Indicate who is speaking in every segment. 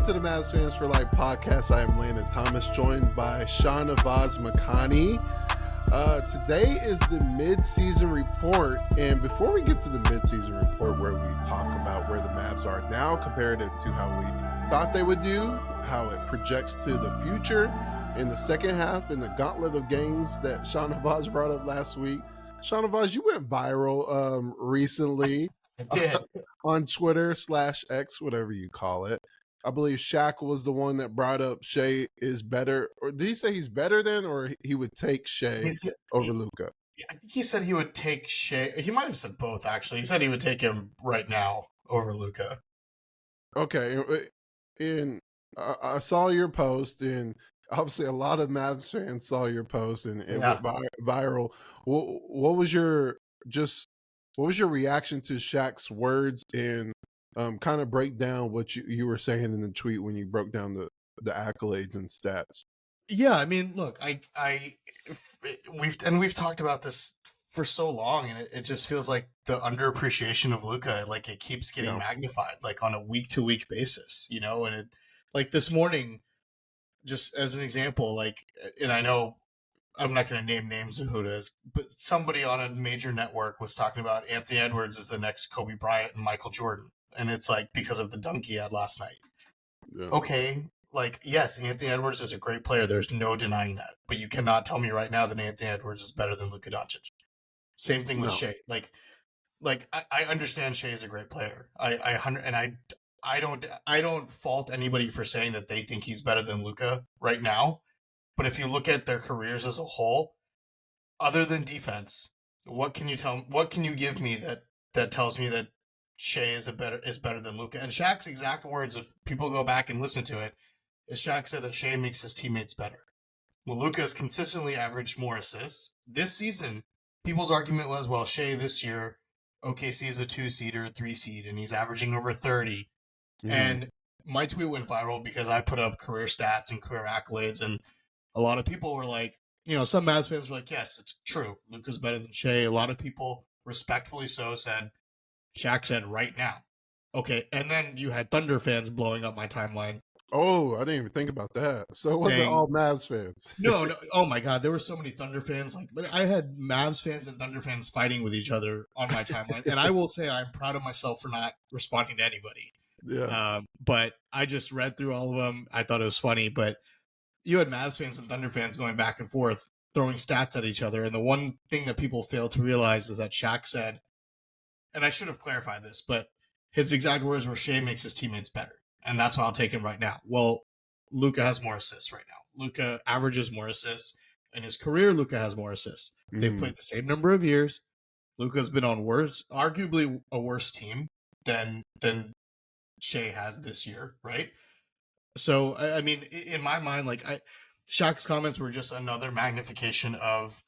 Speaker 1: to the Mavs Fans for Life podcast. I am Landon Thomas, joined by Shahnavaz Makhani. Today is the mid-season report, and before we get to the mid-season report where we talk about where the Mavs are now comparative to how we thought they would do, how it projects to the future in the second half in the gauntlet of games that Shahnavaz brought up last week. Shahnavaz, you went viral recently.
Speaker 2: I did.
Speaker 1: On Twitter /X, whatever you call it. I believe Shaq was the one that brought up Shai is better. Or did he say he's better than, or he would take Shai over Luka?
Speaker 2: I think he said he would take Shai. He might have said both, actually. He said he would take him right now over Luka.
Speaker 1: Okay. And I saw your post, and obviously a lot of Mavs fans saw your post, and it went viral. What was your reaction to Shaq's words, and kind of break down what you were saying in the tweet when you broke down the accolades and stats?
Speaker 2: Yeah, I mean, look, we've talked about this for so long, and it just feels like the underappreciation of Luka, like it keeps getting magnified, like on a week to week basis, you know. And it, like this morning, just as an example, like, and I know I'm not going to name names of who it is, but somebody on a major network was talking about Anthony Edwards is the next Kobe Bryant and Michael Jordan. And it's like because of the dunk he had last night. Yeah. Okay, like, yes, Anthony Edwards is a great player. There's no denying that. But you cannot tell me right now that Anthony Edwards is better than Luka Doncic. Same thing with Shai. Like I understand Shai is a great player. I don't fault anybody for saying that they think he's better than Luka right now. But if you look at their careers as a whole, other than defense, what can you give me that tells me that Shai is better than Luka? And Shaq's exact words, if people go back and listen to it, is Shaq said that Shai makes his teammates better. Well, Luka has consistently averaged more assists. This season, people's argument was, well, Shai this year, OKC is a 2-seed or a 3-seed, and he's averaging over 30. Mm-hmm. And my tweet went viral because I put up career stats and career accolades, and a lot of people were like, you know, some Mavs fans were like, yes, it's true. Luka's better than Shai. A lot of people, respectfully so, said, Shaq said right now. Okay, and then you had Thunder fans blowing up my timeline.
Speaker 1: Oh, I didn't even think about that. So it wasn't all Mavs fans.
Speaker 2: No. Oh, my God. There were so many Thunder fans. Like, I had Mavs fans and Thunder fans fighting with each other on my timeline. And I will say I'm proud of myself for not responding to anybody.
Speaker 1: Yeah.
Speaker 2: But I just read through all of them. I thought it was funny, but you had Mavs fans and Thunder fans going back and forth, throwing stats at each other. And the one thing that people fail to realize is that Shaq said, and I should have clarified this, but his exact words were Shai makes his teammates better. And that's why I'll take him right now. Well, Luka has more assists right now. Luka averages more assists. In his career, Luka has more assists. They've played the same number of years. Luka's been on arguably a worse team than Shai has this year, right? So, I mean, in my mind, like, Shaq's comments were just another magnification of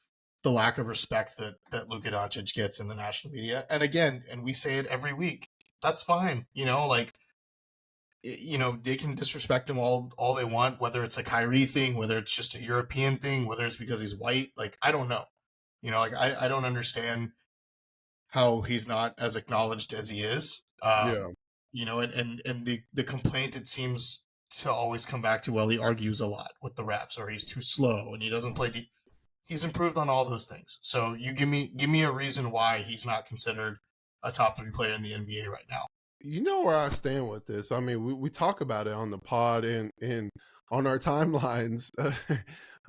Speaker 2: the lack of respect that Luka Doncic gets in the national media. And again, and we say it every week, that's fine. You know, like, you know, they can disrespect him all they want, whether it's a Kyrie thing, whether it's just a European thing, whether it's because he's white. Like, I don't know. You know, like, I don't understand how he's not as acknowledged as he is. You know, and the complaint, it seems to always come back to, well, he argues a lot with the refs, or he's too slow and he doesn't play. He's improved on all those things. So you give me a reason why he's not considered a top 3 player in the NBA right now.
Speaker 1: You know where I stand with this. I mean, we talk about it on the pod and on our timelines,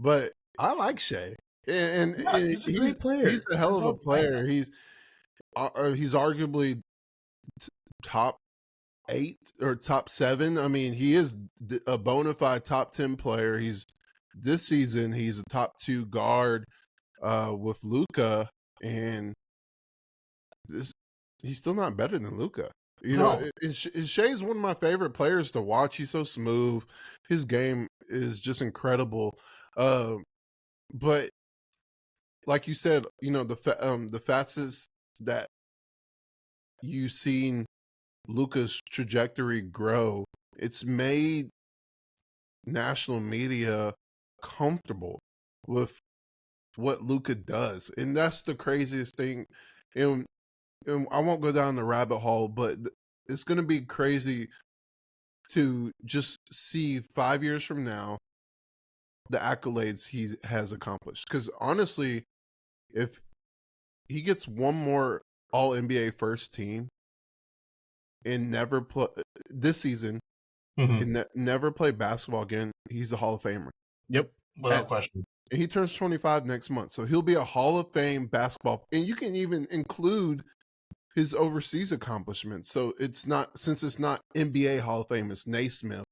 Speaker 1: but I like Shai. And
Speaker 2: he's a great player.
Speaker 1: He's a hell of a player. He's arguably top 8 or top 7. I mean, he is a bona fide top 10 player. This season he's a top 2 guard with Luka, and he's still not better than Luka. You know, Shai's one of my favorite players to watch. He's so smooth. His game is just incredible. But like you said, you know, the facets that you've seen Luka's trajectory grow, it's made national media comfortable with what Luka does. And that's the craziest thing. And I won't go down the rabbit hole, but it's going to be crazy to just see 5 years from now the accolades he has accomplished. Because honestly, if he gets one more All NBA first team and never play this season
Speaker 2: Mm-hmm.
Speaker 1: and never play basketball again, he's a Hall of Famer.
Speaker 2: Yep, without
Speaker 1: At,
Speaker 2: question.
Speaker 1: and he turns 25 next month, so he'll be a Hall of Fame basketball. And you can even include his overseas accomplishments. So it's not, since it's not NBA Hall of Fame, it's Naismith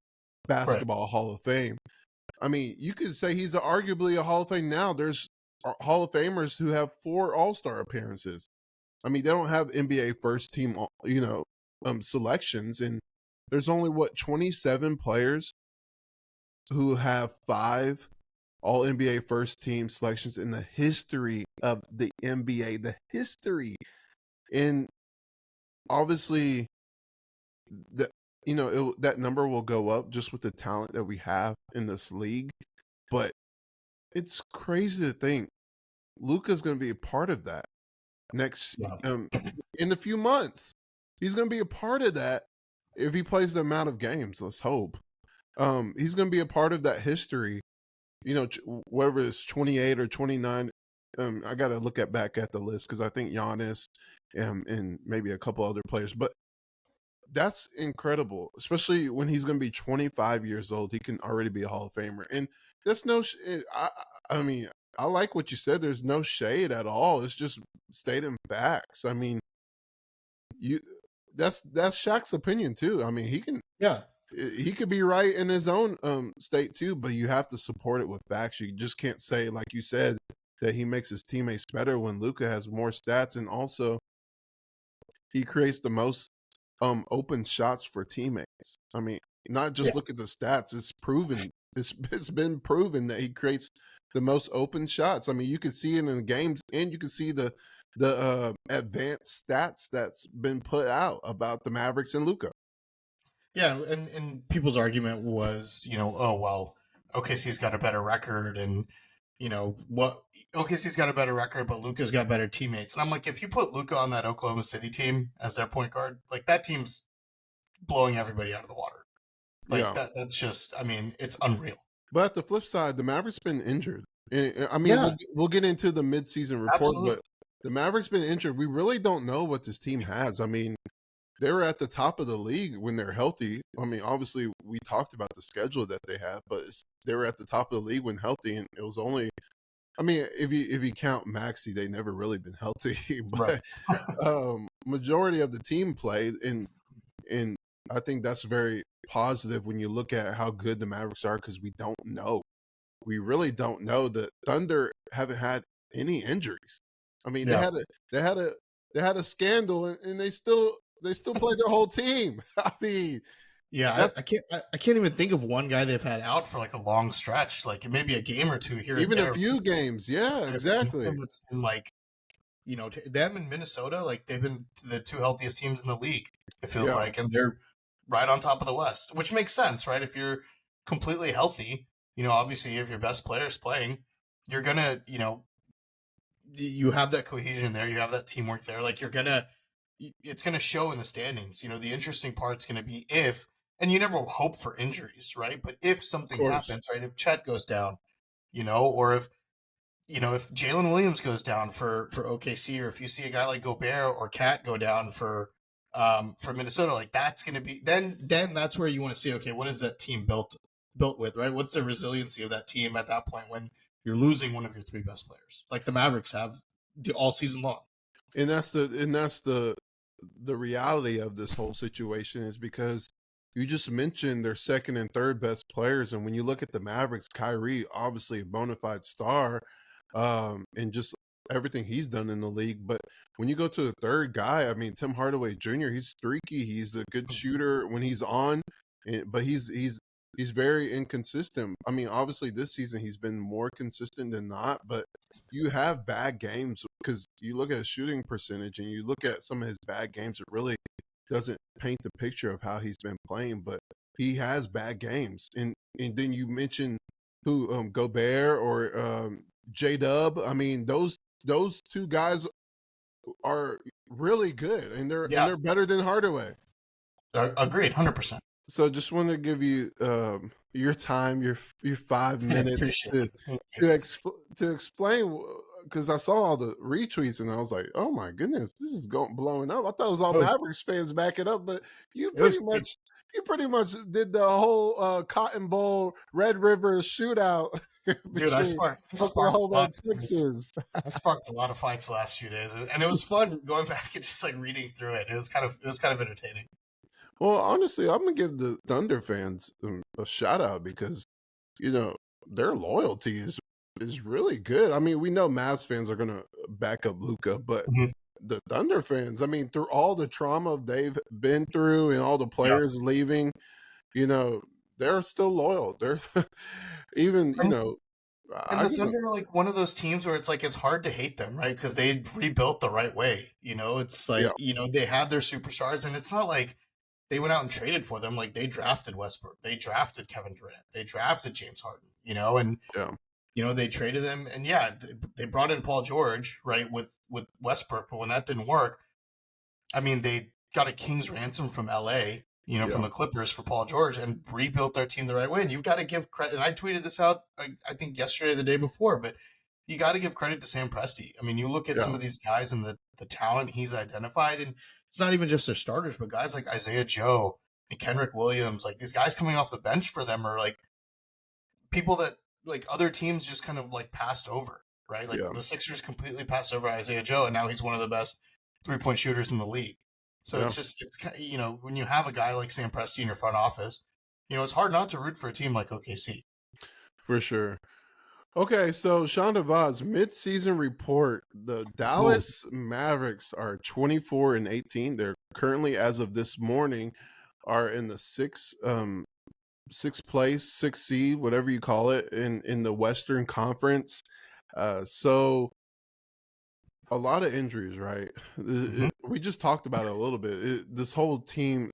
Speaker 2: Right.
Speaker 1: Basketball Hall of Fame. I mean, you could say he's arguably a Hall of Fame now. There's Hall of Famers who have 4 All-Star appearances. I mean, they don't have NBA first team, selections, and there's only 27 players who have 5 All NBA first team selections in the history of the NBA, the history. And obviously, that number will go up just with the talent that we have in this league. But it's crazy to think Luka's going to be a part of that next
Speaker 2: Yeah.
Speaker 1: in a few months. He's going to be a part of that if he plays the amount of games. Let's hope. He's going to be a part of that history. Whether it's 28 or 29. I got to look back at the list because I think Giannis and maybe a couple other players, but that's incredible, especially when he's going to be 25 years old. He can already be a Hall of Famer, and that's I mean, I like what you said. There's no shade at all. It's just stating facts. I mean, that's Shaq's opinion too. I mean, he could be right in his own state too, but you have to support it with facts. You just can't say, like you said, that he makes his teammates better when Luka has more stats, and also he creates the most open shots for teammates. I mean, not just look at the stats. It's proven. It's been proven that he creates the most open shots. I mean, you can see it in the games, and you can see the advanced stats that's been put out about the Mavericks and Luka.
Speaker 2: Yeah, and people's argument was, oh well, OKC's got a better record, and what OKC's got a better record, but Luka's got better teammates. And I'm like, if you put Luka on that Oklahoma City team as their point guard, like that team's blowing everybody out of the water. Like that's just, I mean, it's unreal.
Speaker 1: But at the flip side, the Mavericks been injured. I mean, we'll get into the midseason report,
Speaker 2: Absolutely.
Speaker 1: but the Mavericks been injured. We really don't know what this team has. I mean, they were at the top of the league when they're healthy. I mean, obviously, we talked about the schedule that they have, but they were at the top of the league when healthy, and it was only. I mean, if you count Maxey, they never really been healthy, but majority of the team played, and I think that's very positive when you look at how good the Mavericks are, because we don't know. We really don't know. The Thunder haven't had any injuries. I mean, they had a scandal, and they still played their whole team. I mean,
Speaker 2: I can't even think of one guy they've had out for like a long stretch, like maybe a game or two here,
Speaker 1: even a few games. Yeah, exactly.
Speaker 2: It's been like, them in Minnesota, like they've been the 2 healthiest teams in the league. It feels like, and they're right on top of the West, which makes sense, right? If you're completely healthy, obviously if your best player's playing, you're gonna, you have that cohesion there, you have that teamwork there. Like it's gonna show in the standings. The interesting part's gonna be and you never hope for injuries, right? But if something happens, right? If Chet goes down, or if Jalen Williams goes down for OKC, or if you see a guy like Gobert or Cat go down for Minnesota, like that's going to be then that's where you want to see, okay, what is that team built with, right? What's the resiliency of that team at that point when you're losing one of your 3 best players, like the Mavericks have all season long.
Speaker 1: And that's the reality of this whole situation, is because you just mentioned their second and third best players, and when you look at the Mavericks, Kyrie, obviously a bona fide star, and just everything he's done in the league. But when you go to the third guy, I mean, Tim Hardaway Jr., he's streaky. He's a good shooter when he's on, but he's very inconsistent. I mean, obviously this season he's been more consistent than not, but you have bad games, because you look at his shooting percentage and you look at some of his bad games, it really doesn't paint the picture of how he's been playing, but he has bad games. And then you mentioned who, Gobert or J-Dub. I mean, those 2 guys are really good, and they're better than Hardaway.
Speaker 2: Agreed, 100%.
Speaker 1: So just want to give you your time, your 5 minutes
Speaker 2: Appreciate
Speaker 1: to
Speaker 2: it. Thank you.
Speaker 1: to explain, because I saw all the retweets and I was like, oh my goodness, this is going blowing up. I thought it was all
Speaker 2: It was,
Speaker 1: Mavericks fans backing up, but you
Speaker 2: it was
Speaker 1: pretty
Speaker 2: crazy.
Speaker 1: much you pretty much did the whole Cotton Bowl Red River shootout
Speaker 2: Dude,
Speaker 1: between
Speaker 2: I sparked a
Speaker 1: Oklahoma
Speaker 2: lot.
Speaker 1: and Texas.
Speaker 2: I sparked a lot of fights the last few days, and it was fun going back and just like reading through it. It was kind of entertaining.
Speaker 1: Well, honestly, I'm gonna give the Thunder fans a shout out because their loyalty is really good. I mean, we know Mavs fans are gonna back up Luca, but
Speaker 2: Mhm.
Speaker 1: the Thunder fans, I mean, through all the trauma they've been through and all the
Speaker 2: Yeah.
Speaker 1: players leaving, you know, they're still loyal. They're even,
Speaker 2: And
Speaker 1: I
Speaker 2: the
Speaker 1: give them,
Speaker 2: Thunder are like one of those teams where it's like it's hard to hate them, right? Because they rebuilt the right way. It's
Speaker 1: yeah,
Speaker 2: like they had their superstars, and it's not like they went out and traded for them. Like they drafted Westbrook, they drafted Kevin Durant, they drafted James Harden. And
Speaker 1: yeah,
Speaker 2: they traded them, and yeah, they brought in Paul George, right, with Westbrook, but when that didn't work, I mean, they got a king's ransom from LA, from
Speaker 1: yeah,
Speaker 2: the Clippers for Paul George and rebuilt their team the right way. And you've got to give credit. And I tweeted this out, I think yesterday or the day before, but you got to give credit to Sam Presti. I mean, you look at some
Speaker 1: yeah,
Speaker 2: of these guys and the talent he's identified, and it's not even just their starters, but guys like Isaiah Joe and Kenrick Williams, like these guys coming off the bench for them are like people that like other teams just kind of like passed over, right? Like
Speaker 1: yeah,
Speaker 2: the Sixers completely passed over Isaiah Joe, and now he's one of the best 3-point shooters in the league. So
Speaker 1: yeah,
Speaker 2: it's when you have a guy like Sam Presti in your front office, it's hard not to root for a team like OKC.
Speaker 1: for sure. Okay, so Shahnavaz, mid-season report. The
Speaker 2: Ooh.
Speaker 1: Dallas Mavericks are 24-18. They're currently, as of this morning, are in the sixth place, sixth seed, whatever you call it, in the Western Conference. So a lot of injuries, right?
Speaker 2: Mm-hmm.
Speaker 1: We just talked about it a little bit. This whole team,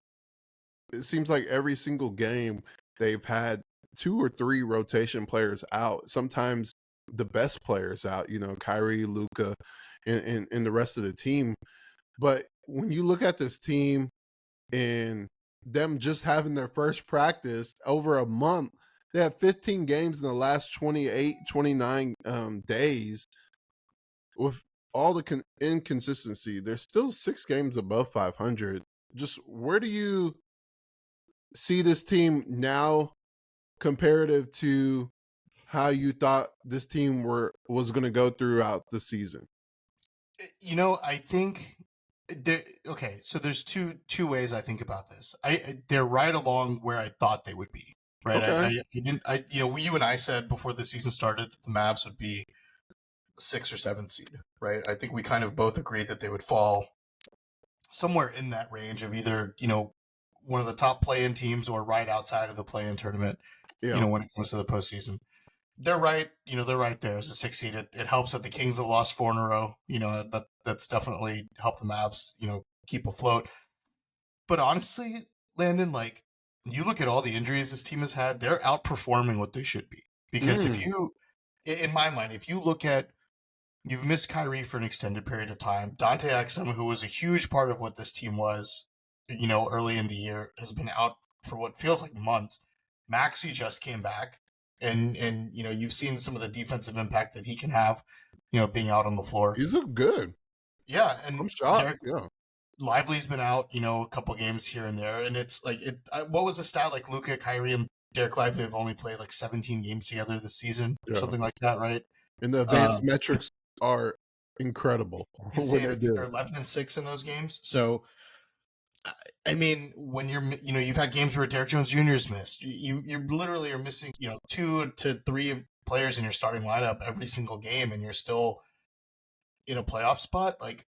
Speaker 1: it seems like every single game they've had two or three rotation players out. Sometimes the best players out, Kyrie, Luca, and the rest of the team. But when you look at this team and them just having their first practice over a month, they have 15 games in the last 28, 29 days. With all the inconsistency, they're still 6 games above 500. Just where do you see this team now comparative to how you thought this team was going to go throughout the season?
Speaker 2: I think okay, so there's two ways I think about this. They're right along where I thought they would be. Right.
Speaker 1: Okay.
Speaker 2: I didn't you and I said before the season started that the Mavs would be 6th or 7th seed, right? I think we kind of both agreed that they would fall somewhere in that range of either, one of the top play-in teams or right outside of the play-in tournament,
Speaker 1: Yeah.
Speaker 2: when it comes to the postseason. They're right, they're right there as a 6th seed. It helps that the Kings have lost 4 in a row. That's definitely helped the Mavs, keep afloat. But honestly, Landon, like you look at all the injuries this team has had, they're outperforming what they should be. Because if
Speaker 1: Mm.
Speaker 2: you, in my mind, if you look at you've missed Kyrie for an extended period of time. Dante Exum, who was a huge part of what this team was, early in the year, has been out for what feels like months. Maxey just came back, and you've seen some of the defensive impact that he can have, being out on the floor.
Speaker 1: He's looked good.
Speaker 2: Yeah,
Speaker 1: I'm
Speaker 2: and
Speaker 1: shocked.
Speaker 2: Derek
Speaker 1: Yeah.
Speaker 2: Lively's been out, a couple games here and there, and it's like what was the stat? Like Luka, Kyrie, and Derek Lively have only played like 17 games together this season, or
Speaker 1: Yeah.
Speaker 2: something like that, right?
Speaker 1: And the advanced metrics are incredible when
Speaker 2: Insane.
Speaker 1: they
Speaker 2: I think
Speaker 1: do
Speaker 2: they're
Speaker 1: it.
Speaker 2: 11-6 in those games. So, I mean, when you've had games where Derek Jones Jr. is missed. You literally are missing, 2 to 3 players in your starting lineup every single game, and you're still in a playoff spot. Like,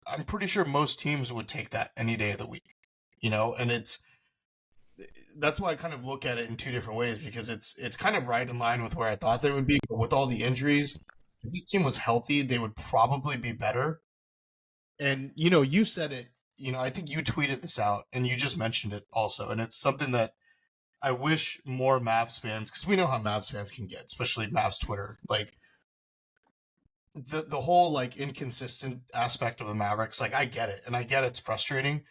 Speaker 2: I'm pretty sure most teams would take that any day of the week, and that's why I kind of look at it in two different ways because it's kind of right in line with where I thought they would be, but with all the injuries, if this team was healthy, they would probably be better. And you said it. I think you tweeted this out, and you just mentioned it also. And it's something that I wish more Mavs fans, because we know how Mavs fans can get, especially Mavs Twitter, like the whole like inconsistent aspect of the Mavericks. Like I get it, and I get it's frustrating.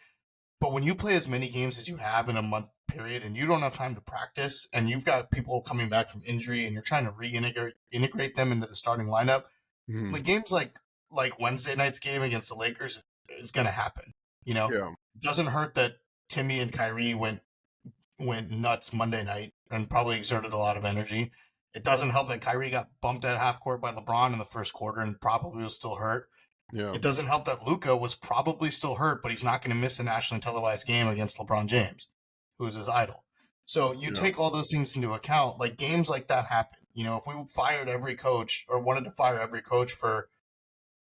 Speaker 2: But when you play as many games as you have in a month period and you don't have time to practice and you've got people coming back from injury and you're trying to integrate them into the starting lineup,
Speaker 1: Mhm.
Speaker 2: like games like Wednesday night's game against the Lakers is going to happen. You know,
Speaker 1: Yeah.
Speaker 2: it doesn't hurt that Timmy and Kyrie went nuts Monday night and probably exerted a lot of energy. It doesn't help that Kyrie got bumped at half court by LeBron in the first quarter and probably was still hurt.
Speaker 1: Yeah.
Speaker 2: It doesn't help that Luka was probably still hurt, but he's not going to miss a nationally televised game against LeBron James, who is his idol. So you
Speaker 1: Yeah.
Speaker 2: take all those things into account. Like games like that happen. You know, if we fired every coach or wanted to fire every coach for,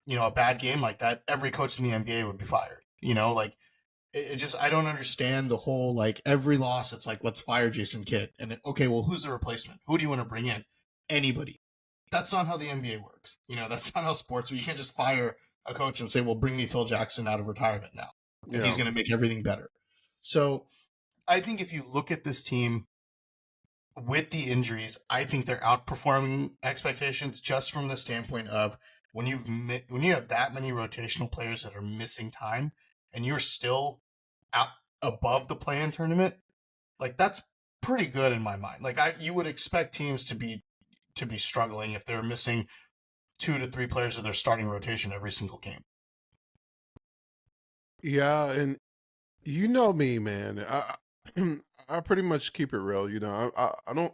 Speaker 2: a bad game like that, every coach in the NBA would be fired. You know, like it just I don't understand the whole like every loss. It's like let's fire Jason Kidd and okay, well who's the replacement? Who do you want to bring in? Anybody. That's not how the NBA works. That's not how sports. You can't just fire a coach and say, "Well, bring me Phil Jackson out of retirement now, and
Speaker 1: Yeah.
Speaker 2: he's going to make everything better." So I think if you look at this team with the injuries, I think they're outperforming expectations just from the standpoint of when you have that many rotational players that are missing time, and you're still out above the play-in tournament. Like that's pretty good in my mind. Like you would expect teams to be struggling if they're missing 2 to 3 players of their starting rotation every single game.
Speaker 1: Yeah, and you know me, man. I pretty much keep it real. I don't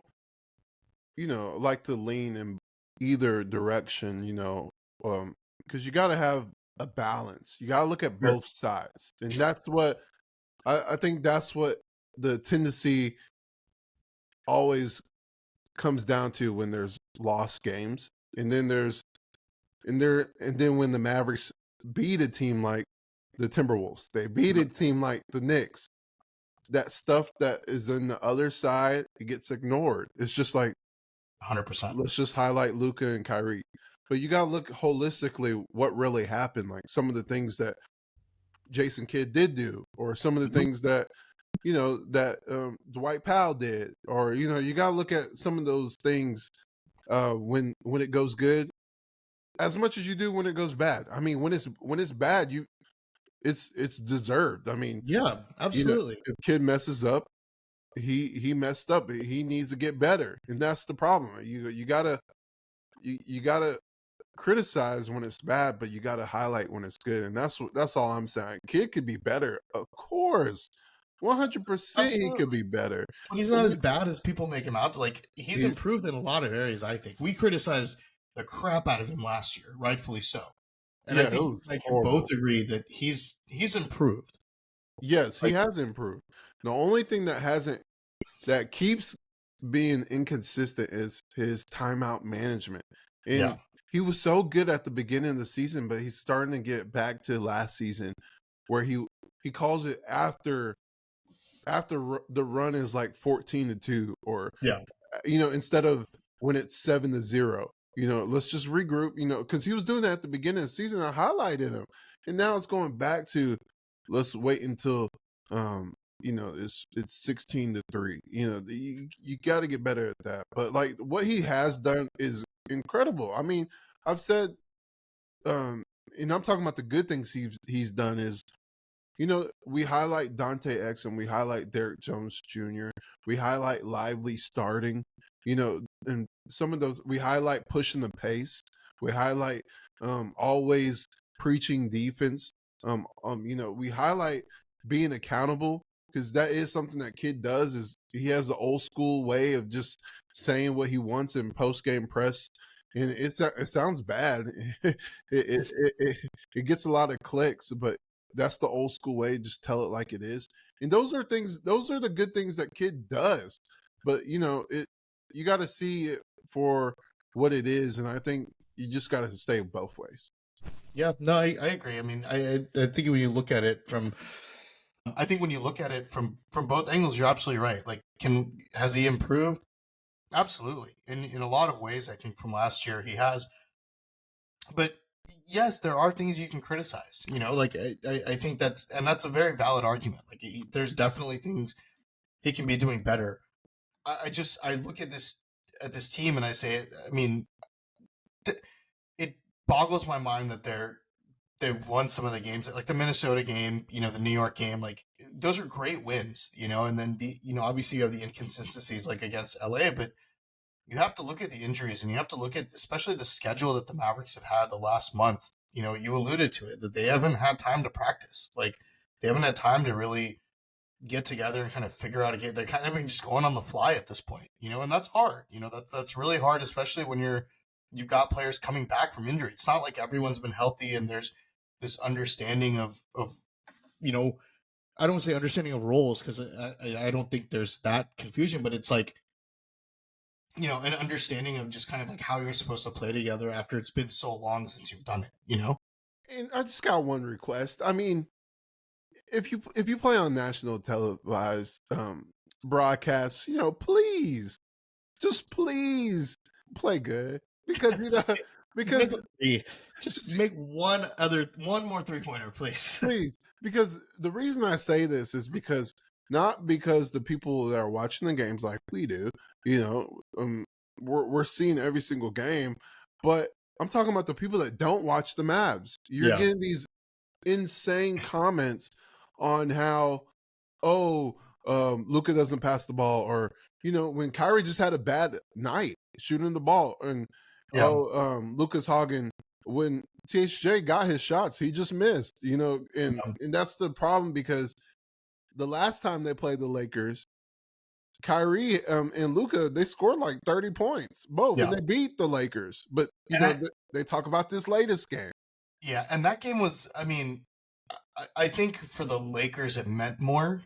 Speaker 1: like to lean in either direction. Because you got to have a balance. You got to look at
Speaker 2: Sure.
Speaker 1: both sides, and that's what I think. That's what the tendency always comes down to when there's lost games, and then when the Mavericks beat a team like the Timberwolves, they beat a team like the Knicks. That stuff that is in the other side, it gets ignored. It's just like
Speaker 2: 100%.
Speaker 1: let's just highlight Luka and Kyrie. But you gotta look holistically what really happened, like some of the things that Jason Kidd did do, or some of the things that Dwight Powell did, or you gotta look at some of those things when it goes good as much as you do when it goes bad. I mean, when it's bad, it's deserved. I mean,
Speaker 2: Yeah, absolutely.
Speaker 1: if kid messes up, he messed up. He needs to get better, and that's the problem. You gotta criticize when it's bad, but you gotta highlight when it's good, and that's all I'm saying. Kid could be better, of course, 100%. He could
Speaker 2: Absolutely.
Speaker 1: be better.
Speaker 2: But he's
Speaker 1: But
Speaker 2: not as bad as people make him out. Like he's
Speaker 1: he,
Speaker 2: improved in a lot of areas. I think we criticized the crap out of him last year, rightfully so. And I
Speaker 1: yeah, it
Speaker 2: think you
Speaker 1: was
Speaker 2: and I can both
Speaker 1: horrible.
Speaker 2: agree that he's improved.
Speaker 1: Yes, he
Speaker 2: Like
Speaker 1: has improved. The only thing that keeps being inconsistent is his timeout management.
Speaker 2: yeah,
Speaker 1: And he was so good at the beginning of the season, but he's starting to get back to last season where he calls it after the run is like 14-2, or
Speaker 2: yeah,
Speaker 1: instead of when it's 7-0. Let's just regroup, because he was doing that at the beginning of the season. I highlighted him. And now it's going back to let's wait until it's 16-3. You got to get better at that. But like what he has done is incredible. I mean, I've said and I'm talking about the good things he's done is we highlight Dante X and we highlight Derek Jones Jr. We highlight Lively starting, and some of those we highlight pushing the pace. We highlight always preaching defense. We highlight being accountable because that is something that kid does. Is he has the old school way of just saying what he wants in post game press, and it sounds bad. It gets a lot of clicks, but that's the old school way. Just tell it like it is. And those are the good things that kid does. But you got to see it for what it is. And I think you just got to stay both ways.
Speaker 2: yeah. No, I agree. I mean, I think when you look at it from, I think when you look at it from both angles, you're absolutely right. Like, has he improved? Absolutely. In a lot of ways, I think from last year he has. But yes, there are things you can criticize. Like I think that's a very valid argument. Like there's definitely things he can be doing better. I look at this team and I say, I mean, it boggles my mind that they've won some of the games, like the Minnesota game, the New York game, like those are great wins, and then obviously you have the inconsistencies like against LA, but you have to look at the injuries and you have to look at especially the schedule that the Mavericks have had the last month. You alluded to it that they haven't had time to practice. Like they haven't had time to really get together and kind of figure out a game. They're kind of just going on the fly at this point, and that's hard. That's really hard, especially when you've got players coming back from injury. It's not like everyone's been healthy and there's this understanding of I don't say understanding of roles because I don't think there's that confusion, but it's like an understanding of just kind of like how you're supposed to play together after it's been so long since you've done it.
Speaker 1: And I just got one request. I mean, if you play on national televised broadcasts, please, just please play good because because
Speaker 2: just make one more 3-pointer, please.
Speaker 1: Please, because the reason I say this is because not because the people that are watching the games like we do, we're seeing every single game, but I'm talking about the people that don't watch the Mavs. You're getting these insane comments on how, Luka doesn't pass the ball, or when Kyrie just had a bad night shooting the ball, and Luka's hogging. When THJ got his shots, he just missed, and that's the problem because the last time they played the Lakers, Kyrie and Luka, they scored like 30 points both, and they beat the Lakers. But they talk about this latest game.
Speaker 2: Yeah, and that game was, I think for the Lakers it meant more,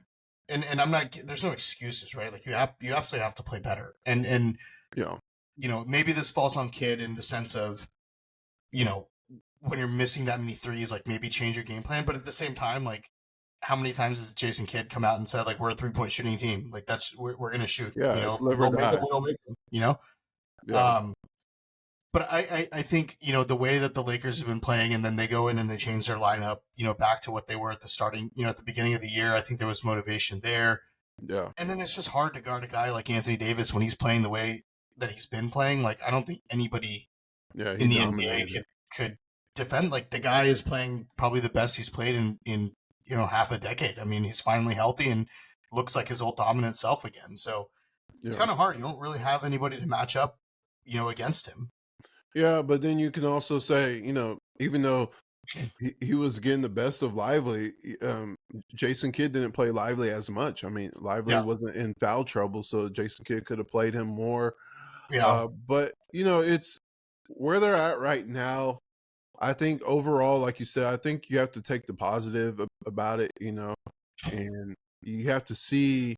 Speaker 2: and I'm not. There's no excuses, right? Like you absolutely have to play better, and maybe this falls on Kidd in the sense of, when you're missing that many threes, like maybe change your game plan. But at the same time, like how many times has Jason Kidd come out and said like we're a 3-point shooting team, like we're gonna shoot,
Speaker 1: if we don't make
Speaker 2: them, But I think the way that the Lakers have been playing, and then they go in and they change their lineup, back to what they were at the starting, at the beginning of the year. I think there was motivation there.
Speaker 1: Yeah,
Speaker 2: and then it's just hard to guard a guy like Anthony Davis when he's playing the way that he's been playing. Like I don't think anybody in the NBA could defend. Like the guy is playing probably the best he's played in half a decade. I mean, he's finally healthy and looks like his old dominant self again. So it's kind of hard. You don't really have anybody to match up, against him.
Speaker 1: Yeah, but then you can also say, even though he was getting the best of Lively, Jason Kidd didn't play Lively as much. I mean, Lively wasn't in foul trouble, so Jason Kidd could have played him more.
Speaker 2: Yeah.
Speaker 1: But, it's where they're at right now. I think overall, like you said, I think you have to take the positive about it, and you have to see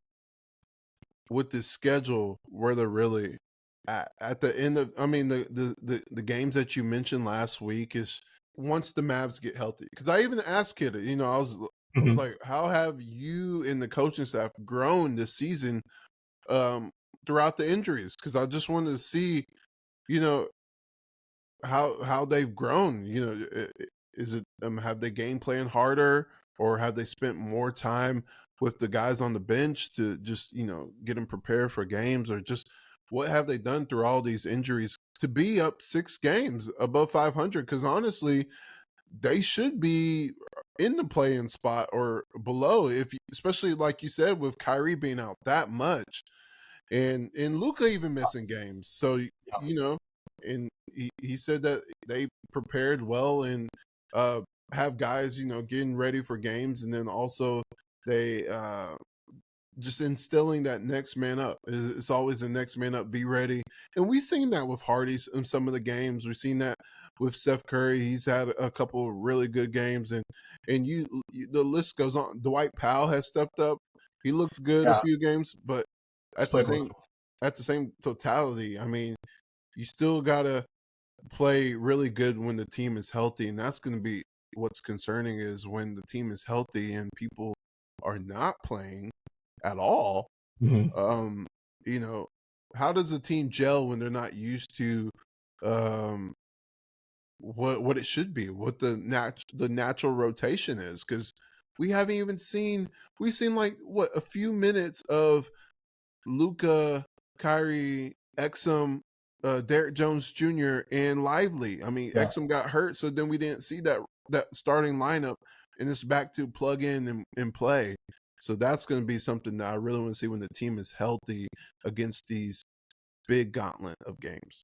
Speaker 1: with this schedule where they're really at the end of, the games that you mentioned last week is once the Mavs get healthy. Because I even asked Kid, I was like, how have you and the coaching staff grown this season throughout the injuries? Because I just wanted to see, how they've grown. Is it have they game plan harder, or have they spent more time with the guys on the bench to just get them prepared for games, or just what have they done through all these injuries to be up 6 games above 500? Because honestly, they should be in the play-in spot or below, especially like you said, with Kyrie being out that much, and Luka even missing games. So and he said that they prepared well and have guys getting ready for games, and then also they just instilling that next man up. It's always the next man up, be ready. And we've seen that with Hardy's in some of the games. We've seen that with Steph Curry. He's had a couple of really good games, and you the list goes on. Dwight Powell has stepped up. He looked good a few games, but at the same totality, I mean, you still gotta play really good when the team is healthy, and that's going to be what's concerning, is when the team is healthy and people are not playing at all. How does a team gel when they're not used to what it should be, what the natural rotation is? Because we haven't even we've seen like a few minutes of Luka, Kyrie, Exum, Derek Jones Jr. and Lively. I mean, Exum got hurt, so then we didn't see that that starting lineup, and it's back to plug in and play. So that's going to be something that I really want to see when the team is healthy against these big gauntlet of games.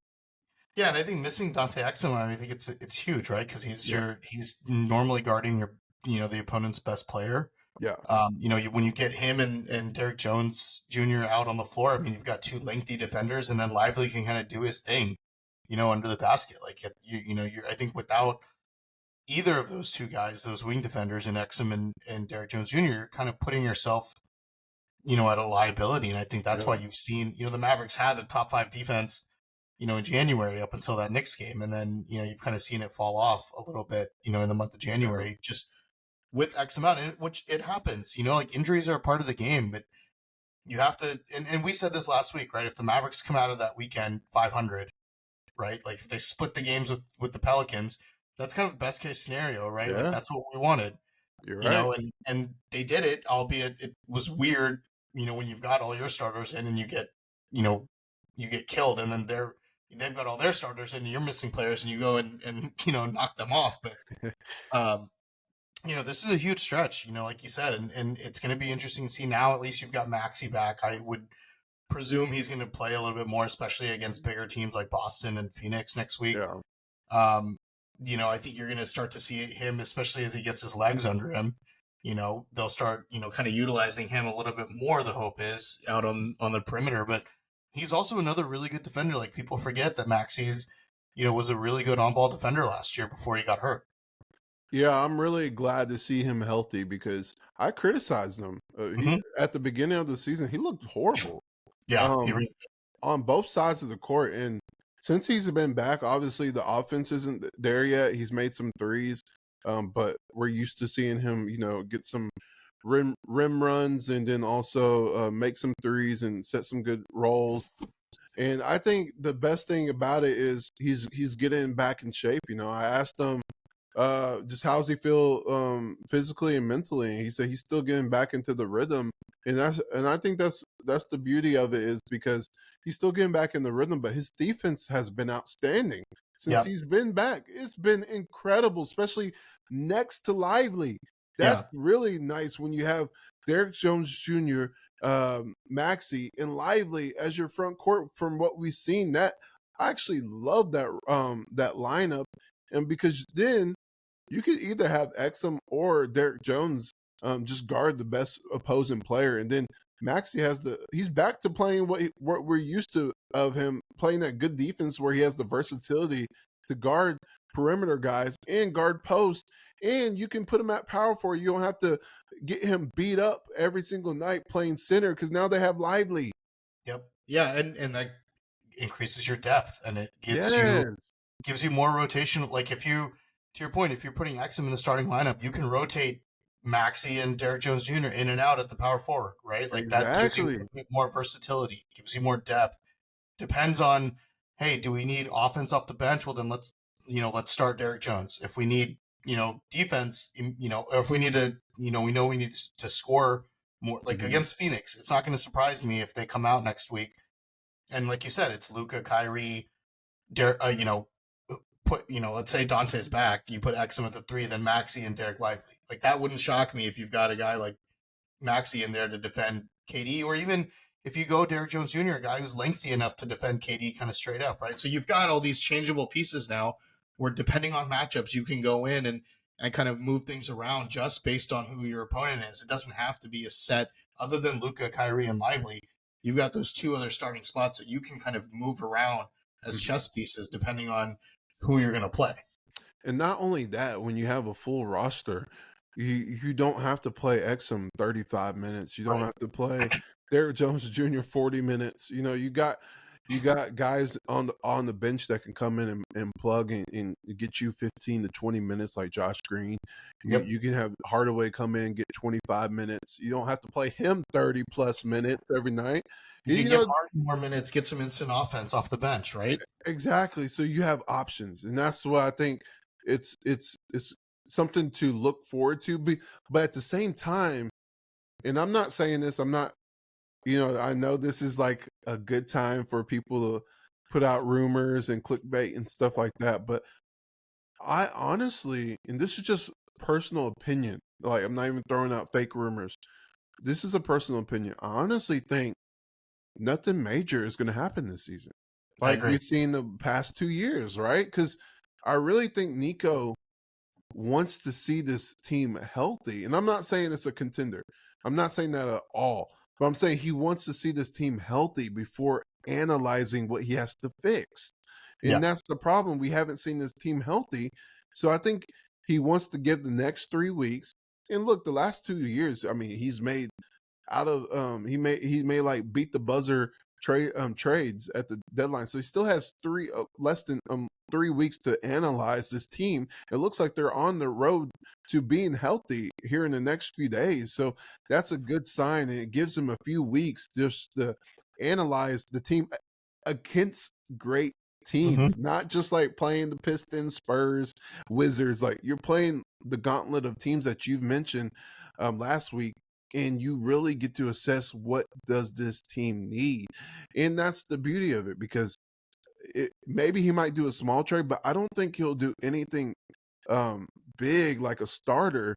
Speaker 2: Yeah, and I think missing Dante Exum, I think it's huge, right? Because
Speaker 1: Yeah.
Speaker 2: he's normally guarding your the opponent's best player.
Speaker 1: Yeah.
Speaker 2: When you get him and Derek Jones Jr. out on the floor, I mean, you've got two lengthy defenders, and then Lively can kind of do his thing, under the basket. Like I think without either of those two guys, those wing defenders, and Exum and Derek Jones Jr., you're kind of putting yourself, at a liability. And I think that's why
Speaker 1: Yeah.
Speaker 2: you've seen, the Mavericks had a top 5 defense, in January up until that Knicks game, and then you've kind of seen it fall off a little bit, in the month of
Speaker 1: Yeah.
Speaker 2: January, just with X amount, which it happens. Like injuries are a part of the game, but you have to. And we said this last week, right? If the Mavericks come out of that weekend 500, right? Like if they split the games with the Pelicans, that's kind of the best case scenario, right? Like
Speaker 1: Yeah.
Speaker 2: that's what we wanted,
Speaker 1: You're right.
Speaker 2: and they did it, albeit it was weird, when you've got all your starters in and you know, you get killed, and then they've got all their starters in and you're missing players and you go and knock them off. But, um, this is a huge stretch, like you said, and it's going to be interesting to see now. At least you've got Maxey back. I would presume he's going to play a little bit more, especially against bigger teams like Boston and Phoenix next week.
Speaker 1: Yeah.
Speaker 2: I think you're going to start to see him, especially as he gets his legs under him. They'll start, kind of utilizing him a little bit more. The hope is out on the perimeter, but he's also another really good defender. Like people forget that Maxey's, was a really good on-ball defender last year before he got hurt.
Speaker 1: Yeah, I'm really glad to see him healthy because I criticized him. He at the beginning of the season, he looked horrible.
Speaker 2: Yeah, he
Speaker 1: Um,
Speaker 2: really
Speaker 1: on both sides of the court, and since he's been back, obviously the offense isn't there yet. He's made some threes, but we're used to seeing him, get some rim runs and then also make some threes and set some good rolls. And I think the best thing about it is he's getting back in shape. I asked him just how's he feel physically and mentally, and he said he's still getting back into the rhythm, and I think that's the beauty of it, is because he's still getting back in the rhythm, but his defense has been outstanding since
Speaker 2: Yep.
Speaker 1: he's been back. It's been incredible, especially next to Lively. That's
Speaker 2: Yeah.
Speaker 1: really nice when you have Derek Jones Jr., Maxey, and Lively as your front court. From what we've seen, that I actually love that lineup, and because then you could either have Exum or Derek Jones just guard the best opposing player, and then Maxey he's back to playing what we're used to of him playing that good defense where he has the versatility to guard perimeter guys and guard post, and you can put him at power forward. You don't have to get him beat up every single night playing center because now they have Lively.
Speaker 2: Yep. Yeah, and that increases your depth, and it
Speaker 1: Yes,
Speaker 2: gives you more rotation. Like if you, to your point, if you're putting Exum in the starting lineup, you can rotate Maxey and Derek Jones Jr. in and out at the power forward, right? Like that gives you
Speaker 1: exactly.
Speaker 2: a bit more versatility, gives you more depth. Depends on, hey, do we need offense off the bench? Well, then let's start Derek Jones. If we need, defense, or if we need to, we know we need to score more, like
Speaker 1: Mhm.
Speaker 2: against Phoenix. It's not going to surprise me if they come out next week and, like you said, it's Luka, Kyrie, let's say Dante's back, you put Exum at the 3, then Maxey and Derek Lively. Like that wouldn't shock me if you've got a guy like Maxey in there to defend KD, or even if you go Derek Jones Jr., a guy who's lengthy enough to defend KD kind of straight up, right? So you've got all these changeable pieces now where depending on matchups, you can go in and kind of move things around just based on who your opponent is. It doesn't have to be a set other than Luka, Kyrie, and Lively. You've got those two other starting spots that you can kind of move around as
Speaker 1: Mhm.
Speaker 2: chess pieces depending on who you're going to play.
Speaker 1: And not only that, when you have a full roster, you don't have to play Exum 35 minutes. You don't
Speaker 2: Right.
Speaker 1: have to play Derek Jones Jr. 40 minutes. You got guys on the bench that can come in and plug and get you 15 to 20 minutes, like Josh Green. You
Speaker 2: Yep.
Speaker 1: you can have Hardaway come in and get 25 minutes. You don't have to play him 30 plus minutes every night.
Speaker 2: You
Speaker 1: You
Speaker 2: can give
Speaker 1: know
Speaker 2: Harden more minutes, get some instant offense off the bench, right?
Speaker 1: Exactly. So you have options, and that's why I think it's something to look forward to. But at the same time, and I'm not saying this, I'm not. I know this is like a good time for people to put out rumors and clickbait and stuff like that. But I honestly, and this is just personal opinion, like, I'm not even throwing out fake rumors. This is a personal opinion. I honestly think nothing major is gonna happen this season,
Speaker 2: I
Speaker 1: like
Speaker 2: agree.
Speaker 1: we've seen the past 2 years, right? Because I really think Nico wants to see this team healthy. And I'm not saying it's a contender. I'm not saying that at all. But I'm saying he wants to see this team healthy before analyzing what he has to fix.
Speaker 2: Yeah.
Speaker 1: And that's the problem. We haven't seen this team healthy. So I think he wants to give the next 3 weeks. And look, the last 2 years, I mean, he's made out of he may like beat the buzzer trades at the deadline. So he still has less than 3 weeks to analyze this team. It looks like they're on the road to being healthy here in the next few days. So that's a good sign, and it gives him a few weeks just to analyze the team against great
Speaker 2: Hmm.
Speaker 1: teams, not just like playing the Pistons, Spurs, Wizards. Like you're playing the gauntlet of teams that you've mentioned last week, and you really get to assess what does this team need. And that's the beauty of it, because maybe he might do a small trade, but I don't think he'll do anything um, big like a starter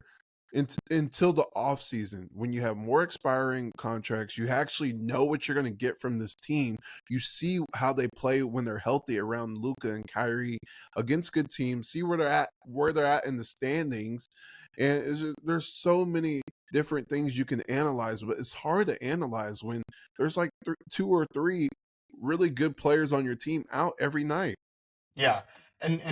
Speaker 1: until the off season, when you have more expiring contracts. You actually know what you're going to get from this team. You see how they play when they're healthy around Luka and Kyrie against good teams. See where they're at in the standings, and there's so many different things you can analyze, but it's hard to analyze when there's like two or three really good players on your team out every night.
Speaker 2: Yeah. And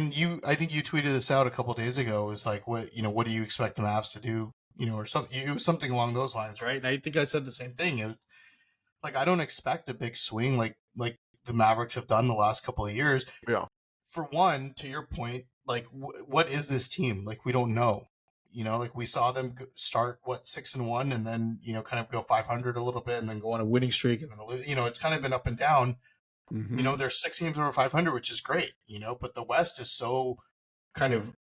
Speaker 2: I think you tweeted this out a couple of days ago. It was like, what do you expect the Mavs to do? Or something. It was something along those lines, right? And I think I said the same thing. Like, I don't expect a big swing like the Mavericks have done the last couple of years.
Speaker 1: Yeah.
Speaker 2: For one, to your point, like what is this team? Like, we don't know. Like we saw them start 6-1, and then kind of go 500 a little bit, and then go on a winning streak, and then it's kind of been up and down.
Speaker 1: Mm-hmm.
Speaker 2: There's 6 games over 500, which is great. But the West is so kind of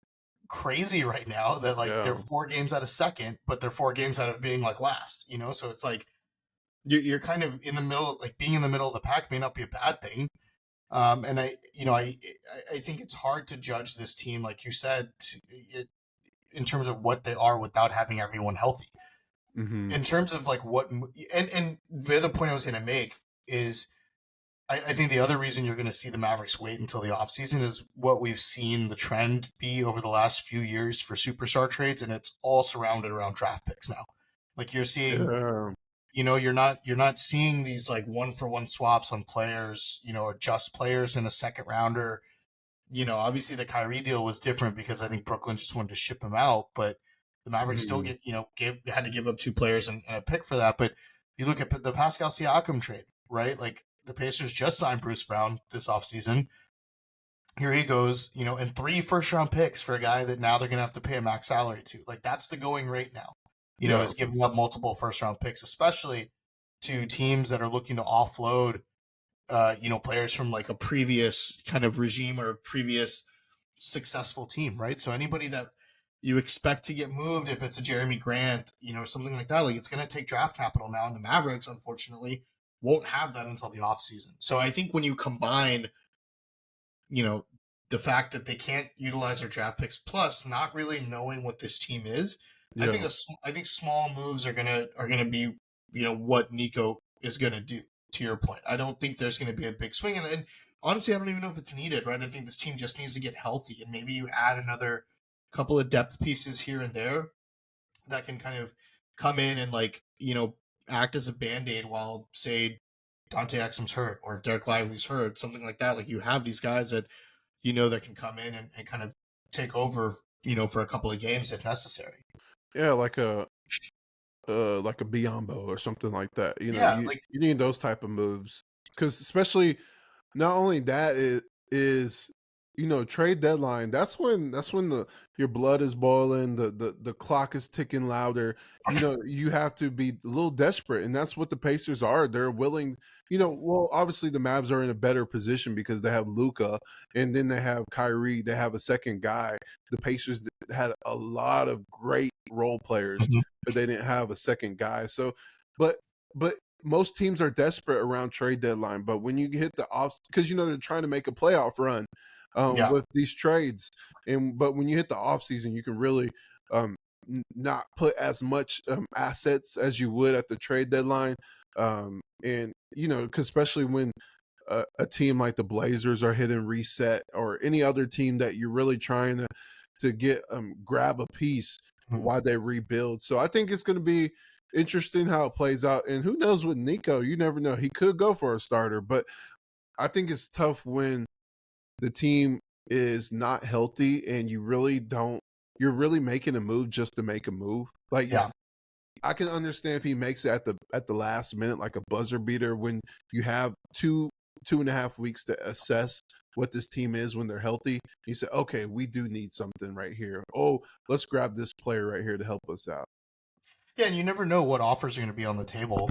Speaker 2: crazy right now that like they're
Speaker 1: Yeah.
Speaker 2: 4 games out of second, but they're 4 games out of being like last. So it's like you're kind of in the middle. Like, being in the middle of the pack may not be a bad thing. And I think it's hard to judge this team, like you said, in terms of what they are without having everyone healthy.
Speaker 1: Mm-hmm.
Speaker 2: In terms of like and the other point I was going to make is I think the other reason you're going to see the Mavericks wait until the offseason is what we've seen the trend be over the last few years for superstar trades, and it's all surrounded around draft picks now. Like, you're seeing,
Speaker 1: Yeah.
Speaker 2: you're not seeing these like 1-for-1 swaps on players, or just players in a second rounder. Obviously the Kyrie deal was different because I think Brooklyn just wanted to ship him out, but the Mavericks still
Speaker 1: Mhm.
Speaker 2: had to give up 2 players and a pick for that. But you look at the Pascal Siakam trade, right? Like, the Pacers just signed Bruce Brown this offseason. Here he goes, and 3 first-round picks for a guy that now they're going to have to pay a max salary to. Like, that's the going rate now,
Speaker 1: Yeah.
Speaker 2: is giving up multiple first-round picks, especially to teams that are looking to offload players from like a previous kind of regime or a previous successful team, right? So anybody that you expect to get moved, if it's a Jeremy Grant, something like that, like, it's going to take draft capital now, and the Mavericks, unfortunately, won't have that until the offseason. So I think when you combine, you know, the fact that they can't utilize their draft picks, plus not really knowing what this team is,
Speaker 1: Yeah.
Speaker 2: I think small moves are gonna be what Nico is gonna do. To your point, I don't think there's gonna be a big swing, and honestly, I don't even know if it's needed. Right, I think this team just needs to get healthy, and maybe you add another couple of depth pieces here and there that can kind of come in and, like, act as a band-aid while, say, Dante Exum's hurt, or if Derek Lively's hurt, something like that. Like, you have these guys that that can come in and kind of take over, for a couple of games if necessary.
Speaker 1: Yeah, like a Biombo or something like that.
Speaker 2: Yeah, like,
Speaker 1: You need those type of moves, because especially, not only that, it is, trade deadline. That's when your blood is boiling, the clock is ticking louder. You have to be a little desperate, and that's what the Pacers are. They're willing. Well, obviously the Mavs are in a better position because they have Luca, and then they have Kyrie. They have a second guy. The Pacers had a lot of great role players,
Speaker 2: mhm.
Speaker 1: but they didn't have a second guy. So, but but most teams are desperate around trade deadline. But when you hit the off, because they're trying to make a playoff run.
Speaker 2: Yeah.
Speaker 1: with these trades. But when you hit the offseason, you can really not put as much assets as you would at the trade deadline. And, 'cause especially when a team like the Blazers are hitting reset, or any other team that you're really trying to get grab a piece
Speaker 2: Mhm.
Speaker 1: while they rebuild. So I think it's going to be interesting how it plays out. And who knows with Nico? You never know. He could go for a starter, but I think it's tough when the team is not healthy and you're really making a move just to make a move. Like,
Speaker 2: Yeah.
Speaker 1: I can understand if he makes it at the last minute, like a buzzer beater, when you have 2.5 weeks to assess what this team is when they're healthy. You say, okay, we do need something right here. Oh, let's grab this player right here to help us out.
Speaker 2: Yeah, and you never know what offers are going to be on the table.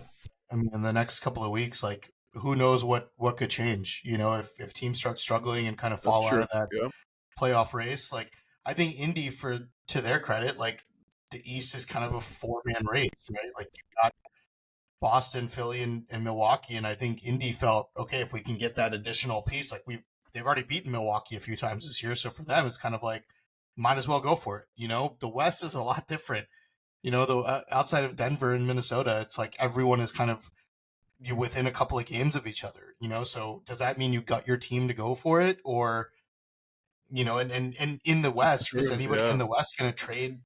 Speaker 2: I mean, in the next couple of weeks, like who knows what could change? You know, if teams start struggling and kind of
Speaker 1: That's
Speaker 2: fall out
Speaker 1: true.
Speaker 2: of that
Speaker 1: Yeah,
Speaker 2: playoff race, like I think Indy, for to their credit, like the East is kind of a 4-man race, right? Like you've got Boston, Philly, and Milwaukee, and I think Indy felt okay if we can get that additional piece. Like they've already beaten Milwaukee a few times this year, so for them, it's kind of like might as well go for it. You know, the West is a lot different. You know, though outside of Denver and Minnesota, it's like everyone is kind of you within a couple of games of each other. You know, so does that mean you got your team to go for it, or and in the West, is
Speaker 1: true.
Speaker 2: anybody
Speaker 1: Yeah,
Speaker 2: in the West going to trade?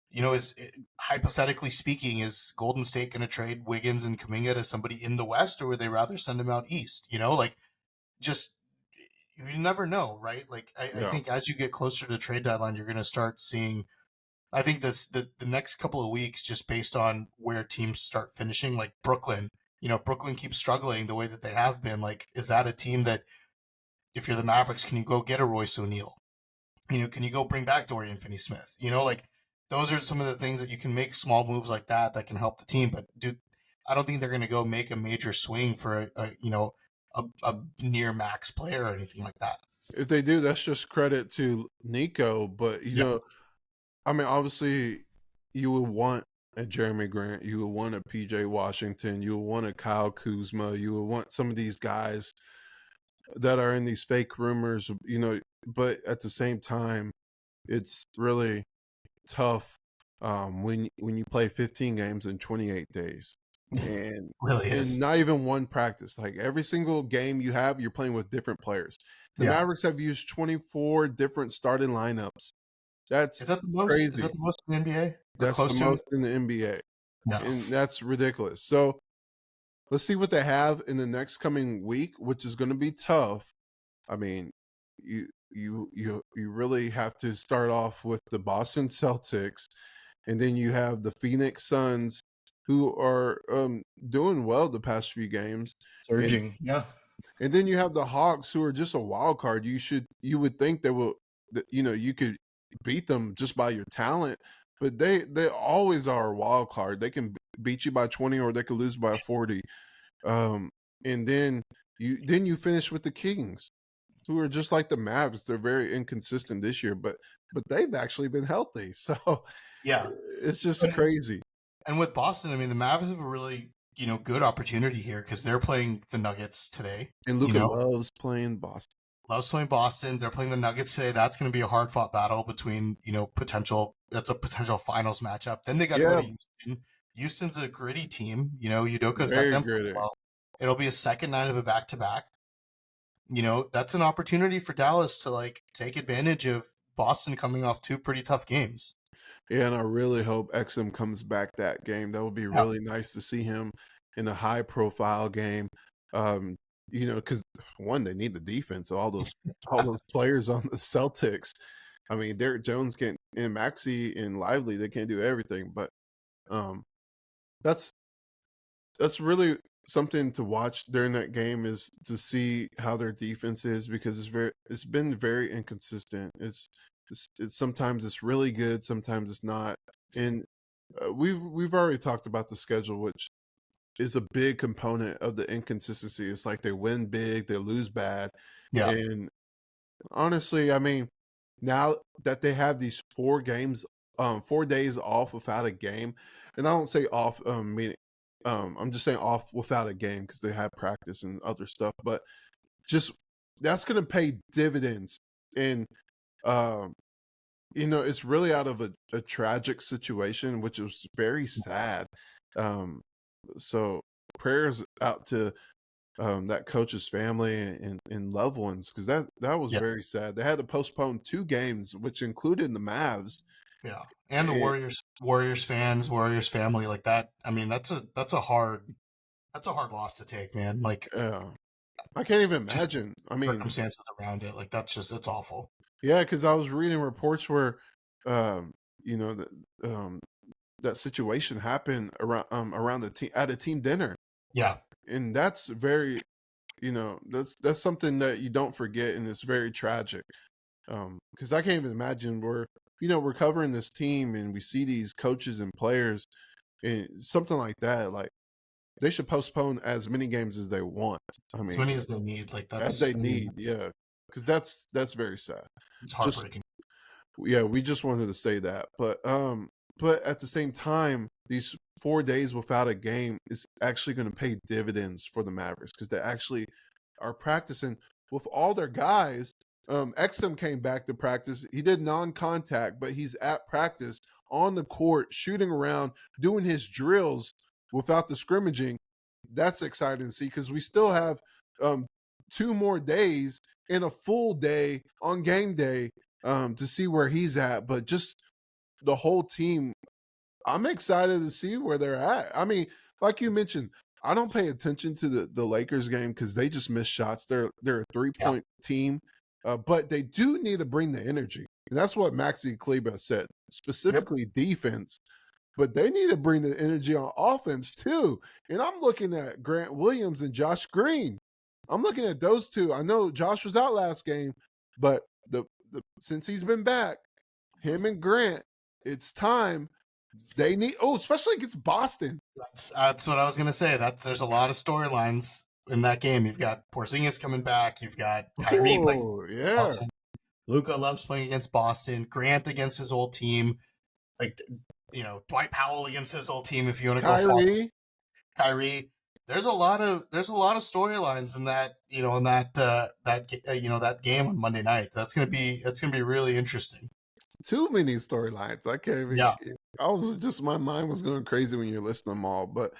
Speaker 2: You know, is hypothetically speaking, is Golden State going to trade Wiggins and Kuminga to somebody in the West, or would they rather send them out East? You know, like just you never know, right? Like I
Speaker 1: no,
Speaker 2: think as you get closer to trade deadline, you're going to start seeing. I think the next couple of weeks, just based on where teams start finishing, like Brooklyn. You know, if Brooklyn keeps struggling the way that they have been, like, is that a team that, if you're the Mavericks, can you go get a Royce O'Neal? You know, can you go bring back Dorian Finney-Smith? You know, like those are some of the things that you can make small moves like that can help the team. But dude, I don't think they're going to go make a major swing for a near max player or anything like that.
Speaker 1: if they do, that's just credit to Nico. But
Speaker 2: Yeah,
Speaker 1: I mean, obviously, you would want a Jeremy Grant, you would want a PJ Washington, you would want a Kyle Kuzma, you would want some of these guys that are in these fake rumors, but at the same time, it's really tough when you play 15 games in 28 days. And
Speaker 2: really
Speaker 1: and
Speaker 2: is.
Speaker 1: not even one practice. Like every single game you have, you're playing with different players. The
Speaker 2: Yeah,
Speaker 1: Mavericks have used 24 different starting lineups. That's
Speaker 2: is that the most? Is
Speaker 1: crazy.
Speaker 2: that the most in the NBA or
Speaker 1: That's the
Speaker 2: close to it?
Speaker 1: most in the NBA.
Speaker 2: No.
Speaker 1: And that's ridiculous. So let's see what they have in the next coming week, which is going to be tough. I mean, you really have to start off with the Boston Celtics, and then you have the Phoenix Suns, who are doing well the past few games, and
Speaker 2: Surging. Yeah.
Speaker 1: and then you have the Hawks, who are just a wild card. You would think they will, you could beat them just by your talent, but they always are a wild card. They can beat you by 20, or they could lose by 40. Um, and then you finish with the Kings, who are just like the Mavs. They're very inconsistent this year, but they've actually been healthy. So
Speaker 2: Yeah.
Speaker 1: it's just
Speaker 2: And,
Speaker 1: crazy.
Speaker 2: and with Boston, I mean, the Mavs have a really, good opportunity here because they're playing the Nuggets today.
Speaker 1: And
Speaker 2: You
Speaker 1: Luca
Speaker 2: know,
Speaker 1: loves playing Boston.
Speaker 2: loves playing Boston. They're playing the Nuggets today. That's going to be a hard fought battle between, that's a potential finals matchup. Then they got to go
Speaker 1: Yeah,
Speaker 2: to Houston. Houston's a gritty team. You know, Udoka's got
Speaker 1: very
Speaker 2: them playing
Speaker 1: good.
Speaker 2: well. It'll be a second night of a back to back. You know, that's an opportunity for Dallas to like take advantage of Boston coming off two pretty tough games.
Speaker 1: Yeah, and I really hope Exum comes back that game. That would be
Speaker 2: Yeah.
Speaker 1: really nice to see him in a high profile game. Um, because one, they need the defense. All those players on the Celtics. I mean, Derek Jones can and Maxey and Lively, they can't do everything, but um that's that's really something to watch during that game, is to see how their defense is, because it's been very inconsistent. It's sometimes it's really good, sometimes it's not. And we've already talked about the schedule, which is a big component of the inconsistency. It's like they win big, they lose bad.
Speaker 2: Yeah.
Speaker 1: And honestly, I mean, now that they have these 4 days off without a game, and I don't say off, meaning, I'm just saying off without a game because they have practice and other stuff, but just that's going to pay dividends And um, it's really out of a tragic situation, which was very sad. Um, so prayers out to that coach's family and loved ones, because that was
Speaker 2: Yeah,
Speaker 1: very sad. They had to postpone 2 games, which included the Mavs.
Speaker 2: yeah, and the
Speaker 1: And,
Speaker 2: Warriors fans, Warriors family, like that. I mean, that's a hard loss to take, man. Like,
Speaker 1: I can't even
Speaker 2: just
Speaker 1: imagine. I mean,
Speaker 2: circumstances around it, like it's awful.
Speaker 1: yeah, because I was reading reports where, um, you know, that that situation happened around the team at a team dinner,
Speaker 2: Yeah,
Speaker 1: and that's very, that's something that you don't forget, and it's very tragic. Because I can't even imagine we're covering this team and we see these coaches and players and something like that. Like they should postpone as many games as they want. I
Speaker 2: as
Speaker 1: mean,
Speaker 2: many as they need. Like
Speaker 1: as
Speaker 2: that's,
Speaker 1: they
Speaker 2: I mean,
Speaker 1: need, yeah. Because that's very sad.
Speaker 2: it's
Speaker 1: Just
Speaker 2: heartbreaking.
Speaker 1: yeah, we just wanted to say that. But at the same time, these 4 days without a game is actually going to pay dividends for the Mavericks, because they actually are practicing with all their guys. Exum came back to practice. He did non-contact, but he's at practice on the court, shooting around, doing his drills without the scrimmaging. That's exciting to see, because we still have 2 more days and a full day on game day to see where he's at. But just the whole team, I'm excited to see where they're at. I mean, like you mentioned, I don't pay attention to the Lakers game because they just miss shots. They're a three
Speaker 2: Yeah.
Speaker 1: point team, but they do need to bring the energy, and that's what Maxi Kleber said,
Speaker 2: Yep.
Speaker 1: specifically defense. But they need to bring the energy on offense too. And I'm looking at Grant Williams and Josh Green. I'm looking at those two. I know Josh was out last game, but since he's been back, him and Grant, it's time. They need especially against Boston.
Speaker 2: That's what I was gonna say. That there's a lot of storylines in that game. You've got Porzingis coming back. You've got Kyrie playing
Speaker 1: Oh,
Speaker 2: against
Speaker 1: yeah.
Speaker 2: Boston. Luka loves playing against Boston. Grant against his old team. Like, Dwight Powell against his old team. If you want to go far,
Speaker 1: Kyrie.
Speaker 2: Kyrie. There's a lot of storylines in that that game on Monday night. That's gonna be really interesting.
Speaker 1: Too many storylines. I can't even.
Speaker 2: Yeah.
Speaker 1: My mind was going crazy when you're listing them all. But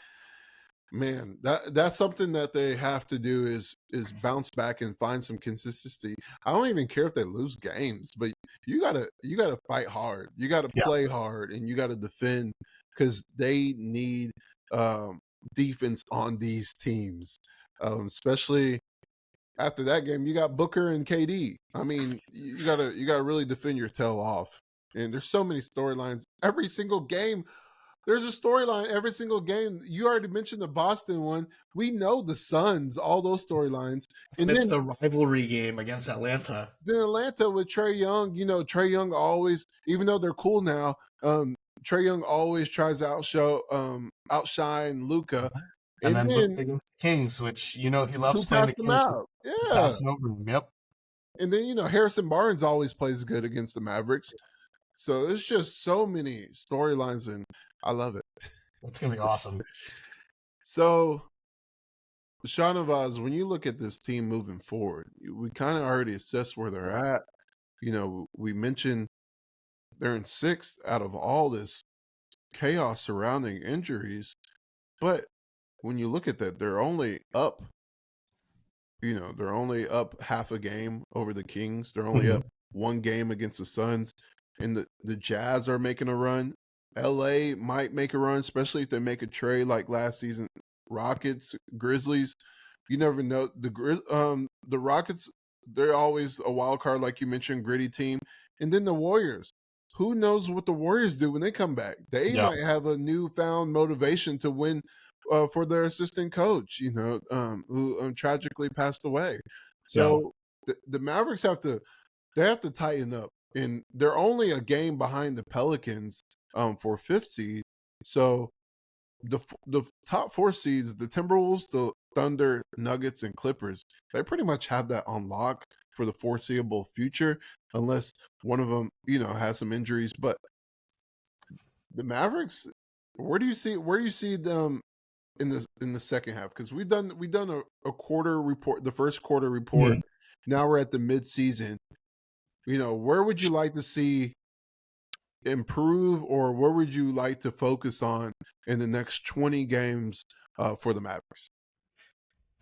Speaker 1: man, that's something that they have to do is bounce back and find some consistency. I don't even care if they lose games, but you gotta fight hard. You gotta
Speaker 2: Yeah.
Speaker 1: play hard, and you gotta defend, because they need defense on these teams, especially after that game. You got Booker and KD. I mean, you gotta really defend your tail off. And there's so many storylines every single game. There's a storyline every single game. You already mentioned the Boston one. We know the Suns, all those storylines.
Speaker 2: And
Speaker 1: And
Speaker 2: it's
Speaker 1: then
Speaker 2: the rivalry game against Atlanta.
Speaker 1: Atlanta with Trae Young. Trae Young always, even though they're cool now, Trae Young always tries to outshine Luka.
Speaker 2: And
Speaker 1: And
Speaker 2: then Luka
Speaker 1: then
Speaker 2: against the Kings, which he
Speaker 1: who
Speaker 2: loves playing the
Speaker 1: passed them
Speaker 2: Kings.
Speaker 1: out? Yeah.
Speaker 2: Passing over him. Yep.
Speaker 1: And then, Harrison Barnes always plays good against the Mavericks. So there's just so many storylines, and I love it.
Speaker 2: It's gonna be awesome.
Speaker 1: So, Shahnavaz, when you look at this team moving forward, we kind of already assessed where they're at. We mentioned they're in sixth out of all this chaos surrounding injuries. But when you look at that, they're only up, they're only up half a game over the Kings. They're only up 1 game against the Suns. And the Jazz are making a run. LA might make a run, especially if they make a trade like last season. Rockets, Grizzlies, you never know. The Rockets, they're always a wild card, like you mentioned, gritty team. And then the Warriors. Who knows what the Warriors do when they come back? They might have a newfound motivation to win for their assistant coach, who tragically passed away. So the Mavericks have to tighten up, and they're only a game behind the Pelicans for 5th seed. So the top 4 seeds, the Timberwolves, the Thunder, Nuggets, and Clippers, they pretty much have that on lock for the foreseeable future, unless one of them, has some injuries. But the Mavericks, where do you see them in the second half? Because we've done a quarter report, the first quarter report. Now we're at the mid-season. Where would you like to see improve, or where would you like to focus on in the next 20 games for the Mavericks?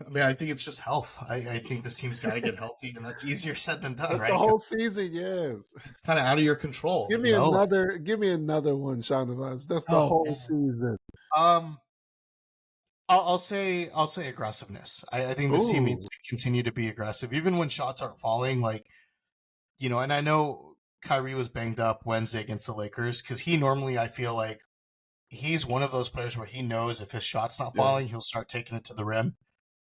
Speaker 2: I mean, I think it's just health. I think this team's got to get healthy, and that's easier said than done,
Speaker 1: That's the
Speaker 2: right? Because
Speaker 1: whole season, yes.
Speaker 2: it's kind of out of your control,
Speaker 1: Give me another one, Shahnavaz. That's the
Speaker 2: Oh
Speaker 1: whole
Speaker 2: man.
Speaker 1: season.
Speaker 2: Um, I'll say aggressiveness. I think this team needs
Speaker 1: Ooh,
Speaker 2: to continue to be aggressive, even when shots aren't falling. And I know Kyrie was banged up Wednesday against the Lakers because he normally, I feel like he's one of those players where he knows if his shot's not
Speaker 1: yeah,
Speaker 2: falling, he'll start taking it to the rim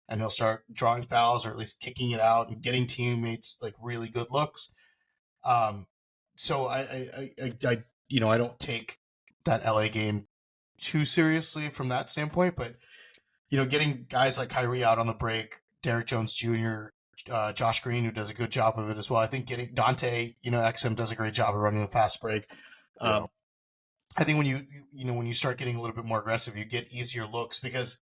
Speaker 2: and he'll start drawing fouls or at least kicking it out and getting teammates like really good looks. Um, so I don't take that LA game too seriously from that standpoint, but getting guys like Kyrie out on the break, Derek Jones Jr., Josh Green, who does a good job of it as well. I think getting Dante, XM does a great job of running the fast break.
Speaker 1: yeah,
Speaker 2: Um, I think when you start getting a little bit more aggressive, you get easier looks because,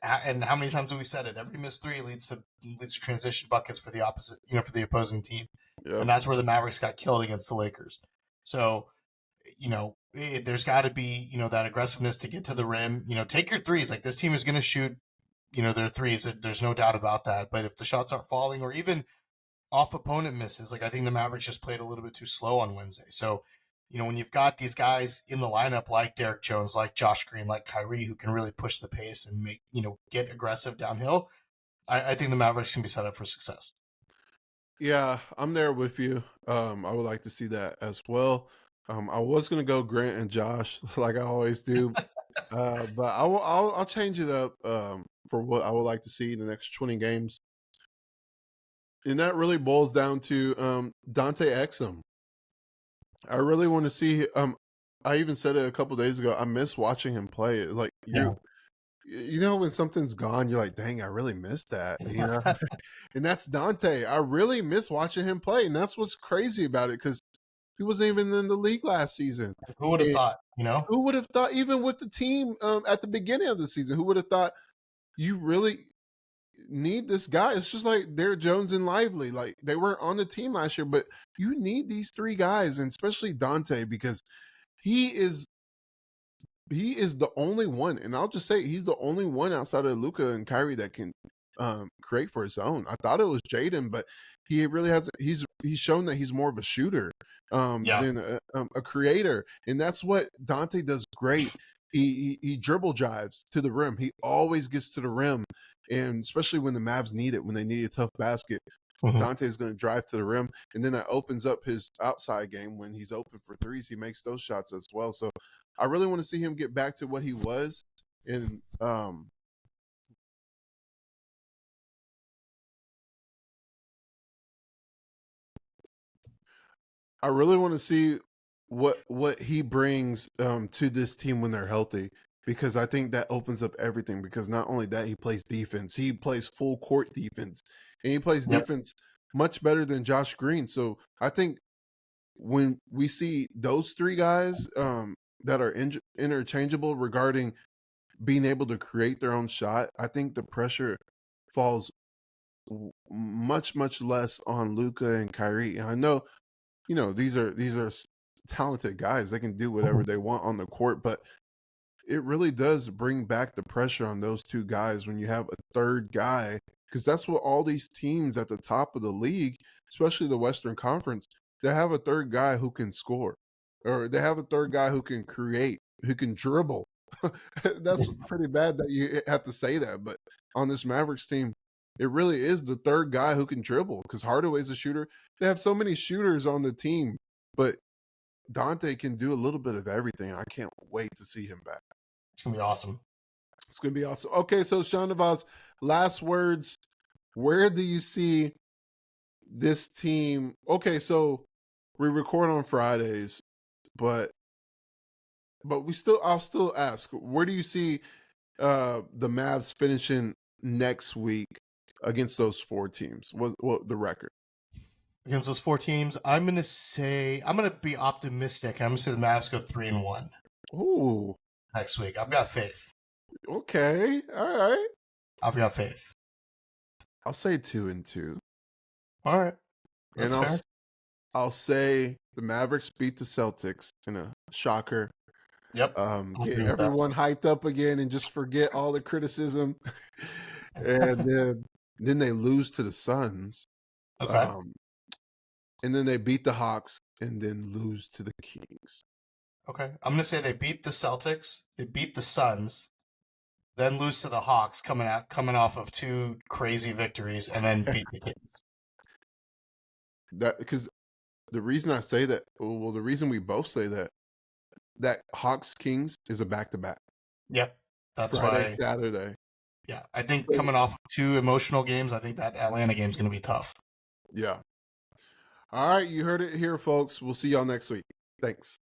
Speaker 2: and how many times have we said it? Every missed three leads to transition buckets for the opposite, for the opposing team,
Speaker 1: yeah.
Speaker 2: and that's where the Mavericks got killed against the Lakers. So, there's got to be that aggressiveness to get to the rim. Take your threes. Like this team is going to shoot their threes. There's no doubt about that. But if the shots aren't falling or even off opponent misses, like I think the Mavericks just played a little bit too slow on Wednesday. So, when you've got these guys in the lineup like Derek Jones, like Josh Green, like Kyrie, who can really push the pace and get aggressive downhill, I think the Mavericks can be set up for success.
Speaker 1: Yeah, I'm there with you. I would like to see that as well. I was gonna go Grant and Josh like I always do, but I'll change it up for what I would like to see in the next 20 games, and that really boils down to Dante Exum. I really want to see. I even said it a couple days ago. I miss watching him play. It's like
Speaker 2: Yeah.
Speaker 1: when something's gone, you're like, dang, I really missed that. And that's Dante. I really miss watching him play, and that's what's crazy about it because he wasn't even in the league last season.
Speaker 2: Who would have
Speaker 1: And
Speaker 2: thought,
Speaker 1: who would have thought, even with the team at the beginning of the season, who would have thought you really need this guy? It's just like Derek Jones and Lively. Like they weren't on the team last year, but you need these three guys, and especially Dante, because he is he is the only one, and I'll just say he's the only one outside of Luca and Kyrie that can create for his own. I thought it was Jaden, but he really hasn't. He's shown that he's more of a shooter
Speaker 2: Yeah.
Speaker 1: than a creator, and that's what Dante does great. He dribble drives to the rim. He always gets to the rim, and especially when the Mavs need it, when they need a tough basket.
Speaker 2: Mhm.
Speaker 1: Dante is going to drive to the rim, and then that opens up his outside game. When he's open for threes, he makes those shots as well. So I really want to see him get back to what he was. And I really want to see what he brings to this team when they're healthy, because I think that opens up everything. Because not only that, he plays defense, he plays full court defense, and he plays
Speaker 2: Yep.
Speaker 1: defense much better than Josh Green. So I think when we see those three guys that are interchangeable regarding being able to create their own shot, I think the pressure falls much less on Luca and Kyrie. And I know, these are talented guys; they can do whatever
Speaker 2: Mhm.
Speaker 1: they want on the court, but it really does bring back the pressure on those two guys when you have a third guy, because that's what all these teams at the top of the league, especially the Western Conference, they have a third guy who can score, or they have a third guy who can create, who can dribble. That's pretty bad that you have to say that, but on this Mavericks team, it really is the third guy who can dribble, because Hardaway's a shooter. They have so many shooters on the team, but Dante can do a little bit of everything. I can't wait to see him back.
Speaker 2: It's gonna be awesome.
Speaker 1: It's gonna be awesome. Okay, so Shahnavaz, last words. Where do you see this team? Okay, so we record on Fridays, but I'll still ask, where do you see the Mavs finishing next week against those four teams? What the record?
Speaker 2: Against those four teams, I'm gonna be optimistic. I'm gonna say the Mavs go 3-1
Speaker 1: Ooh,
Speaker 2: next week. I've got faith.
Speaker 1: okay, all right.
Speaker 2: I've got faith.
Speaker 1: I'll say 2-2,
Speaker 2: All right,
Speaker 1: and
Speaker 2: that's fair.
Speaker 1: I'll say the Mavericks beat the Celtics in a shocker.
Speaker 2: Yep, I'll
Speaker 1: Get
Speaker 2: agree with that.
Speaker 1: everyone hyped up again and just forget all the criticism. And then they lose to the Suns.
Speaker 2: Okay.
Speaker 1: Um, and then they beat the Hawks and then lose to the Kings.
Speaker 2: Okay. I'm gonna say they beat the Celtics, they beat the Suns, then lose to the Hawks coming off of two crazy victories, and then beat the Kings.
Speaker 1: That because the reason I say that, well, the reason we both say that Hawks Kings is a back to back.
Speaker 2: Yep. That's
Speaker 1: Friday,
Speaker 2: why.
Speaker 1: Saturday.
Speaker 2: Yeah, I think
Speaker 1: So,
Speaker 2: coming off two emotional games, I think that Atlanta game is gonna be tough.
Speaker 1: yeah. All right, you heard it here, folks. We'll see y'all next week. Thanks.